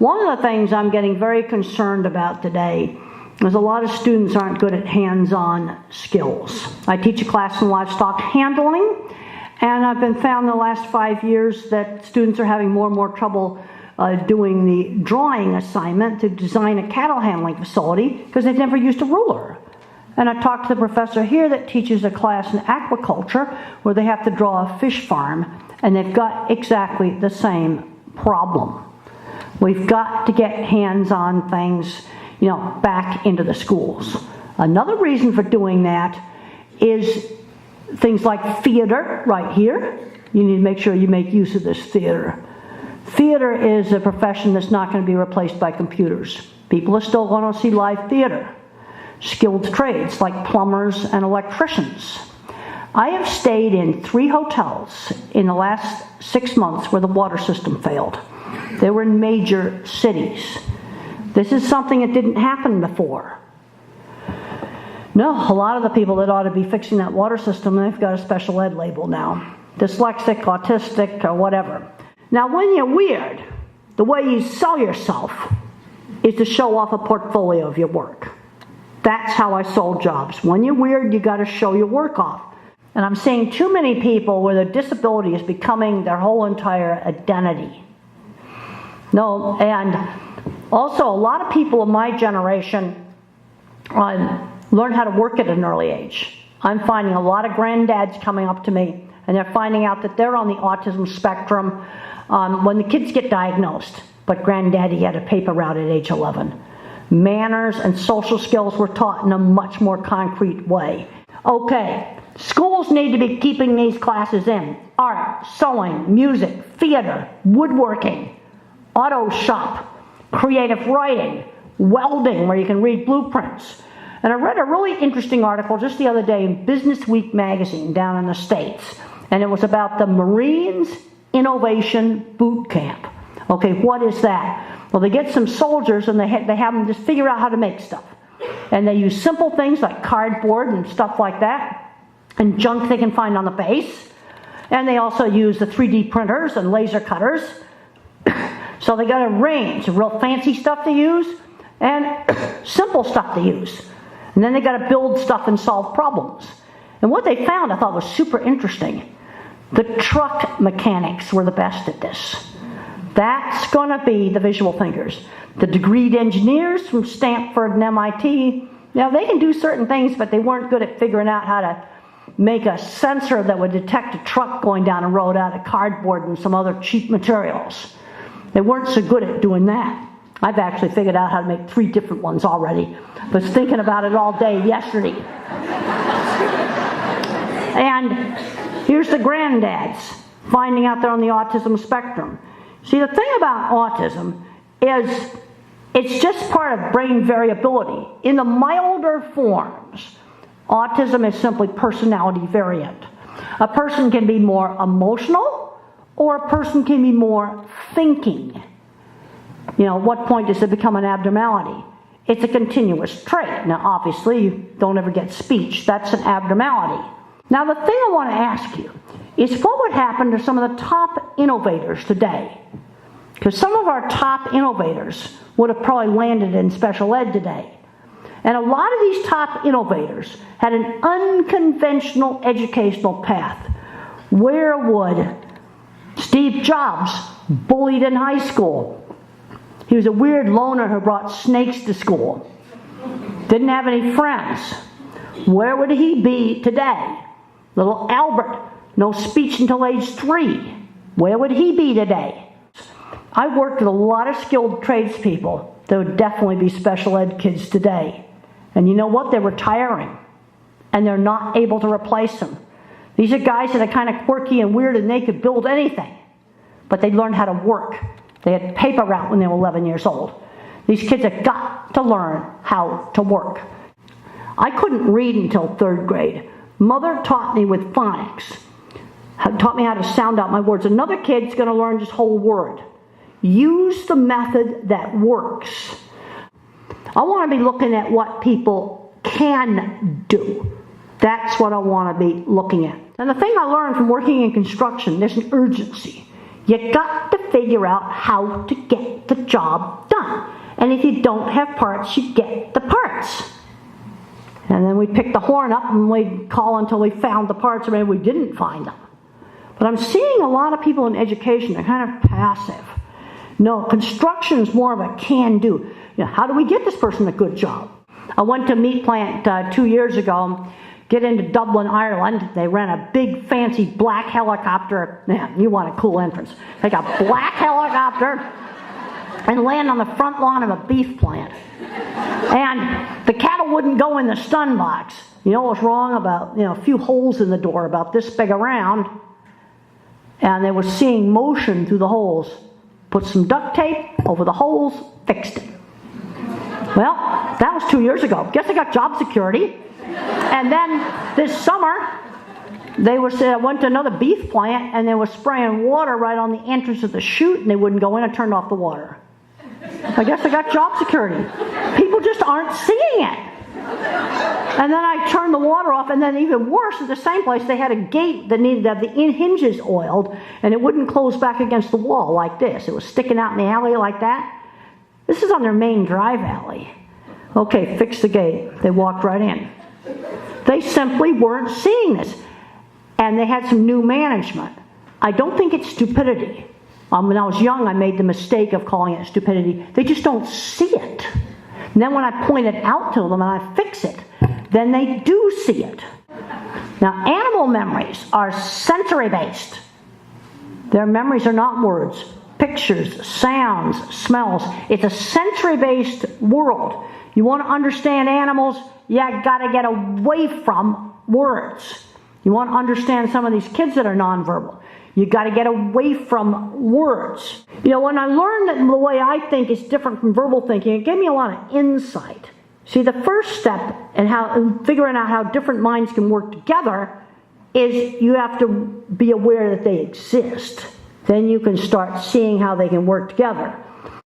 One of the things I'm getting very concerned about today is a lot of students aren't good at hands-on skills. I teach a class in livestock handling, and I've been found in the last 5 years that students are having more and more trouble doing the drawing assignment to design a cattle handling facility because they've never used a ruler. And I talked to the professor here that teaches a class in aquaculture where they have to draw a fish farm, and they've got exactly the same problem. We've got to get hands-on things, back into the schools. Another reason for doing that is things like theater right here. You need to make sure you make use of this theater. Theater is a profession that's not going to be replaced by computers. People are still going to see live theater. Skilled trades like plumbers and electricians. I have stayed in 3 hotels in the last 6 months where the water system failed. They were in major cities. This is something that didn't happen before. No, a lot of the people that ought to be fixing that water system, they've got a special ed label now. Dyslexic, autistic, or whatever. Now, when you're weird, the way you sell yourself is to show off a portfolio of your work. That's how I sold jobs. When you're weird, you got to show your work off. And I'm seeing too many people where their disability is becoming their whole entire identity. No, and also a lot of people of my generation learn how to work at an early age. I'm finding a lot of granddads coming up to me, and they're finding out that they're on the autism spectrum when the kids get diagnosed. But granddaddy had a paper route at age 11. Manners and social skills were taught in a much more concrete way. Okay, schools need to be keeping these classes in. Art, sewing, music, theater, woodworking, auto shop, creative writing, welding, where you can read blueprints. And I read a really interesting article just the other day in Business Week magazine down in the States. And it was about the Marines Innovation Boot Camp. Okay, what is that? Well, they get some soldiers and they have them just figure out how to make stuff. And they use simple things like cardboard and stuff like that, and junk they can find on the base. And they also use the 3D printers and laser cutters. So they got a range of real fancy stuff to use and simple stuff to use. And then they got to build stuff and solve problems. And what they found I thought was super interesting. The truck mechanics were the best at this. That's going to be the visual thinkers. The degreed engineers from Stanford and MIT, they can do certain things, but they weren't good at figuring out how to make a sensor that would detect a truck going down a road out of cardboard and some other cheap materials. They weren't so good at doing that. I've actually figured out how to make 3 different ones already. I was thinking about it all day yesterday. And here's the granddads finding out they're on the autism spectrum. See, the thing about autism is it's just part of brain variability. In the milder forms, autism is simply personality variant. A person can be more emotional, or a person can be more thinking. At what point does it become an abnormality? It's a continuous trait. Now, obviously, you don't ever get speech. That's an abnormality. Now, the thing I want to ask you is what would happen to some of the top innovators today? Because some of our top innovators would have probably landed in special ed today. And a lot of these top innovators had an unconventional educational path. Where would Steve Jobs, bullied in high school? He was a weird loner who brought snakes to school. Didn't have any friends. Where would he be today? Little Albert, no speech until age 3. Where would he be today? I worked with a lot of skilled tradespeople that would definitely be special ed kids today. And you know what? They're retiring. And they're not able to replace them. These are guys that are kind of quirky and weird and they could build anything. But they learned how to work. They had paper route when they were 11 years old. These kids have got to learn how to work. I couldn't read until 3rd grade. Mother taught me with phonics. Taught me how to sound out my words. Another kid's going to learn just whole word. Use the method that works. I want to be looking at what people can do. That's what I want to be looking at. And the thing I learned from working in construction, there's an urgency. You got to figure out how to get the job done. And if you don't have parts, you get the parts. And then we pick the horn up and we call until we found the parts, or maybe we didn't find them. But I'm seeing a lot of people in education, they're kind of passive. No, construction is more of a can-do. How do we get this person a good job? I went to a meat plant 2 years ago, get into Dublin, Ireland. They ran a big, fancy black helicopter. Man, you want a cool entrance. They got a black helicopter and land on the front lawn of a beef plant. And the cattle wouldn't go in the stun box. You know what's wrong? About a few holes in the door, about this big around. And they were seeing motion through the holes. Put some duct tape over the holes, fixed it. Well, that was 2 years ago. Guess I got job security. And then this summer, they went to another beef plant and they were spraying water right on the entrance of the chute, and they wouldn't go in. I turned off the water. I guess I got job security. People just aren't seeing it. And then I turned the water off, and then even worse, at the same place, they had a gate that needed to have the hinges oiled, and it wouldn't close back against the wall like this. It was sticking out in the alley like that. This is on their main drive alley. Okay, fix the gate. They walked right in. They simply weren't seeing this. And they had some new management. I don't think it's stupidity. When I was young, I made the mistake of calling it stupidity. They just don't see it. And then when I point it out to them and I fix it, then they do see it. Now, animal memories are sensory-based. Their memories are not words. Pictures, sounds, smells. It's a sensory-based world. You want to understand animals, you got to get away from words. You want to understand some of these kids that are nonverbal, you got to get away from words. When I learned that the way I think is different from verbal thinking, it gave me a lot of insight. See, the first step in figuring out how different minds can work together is you have to be aware that they exist. Then you can start seeing how they can work together.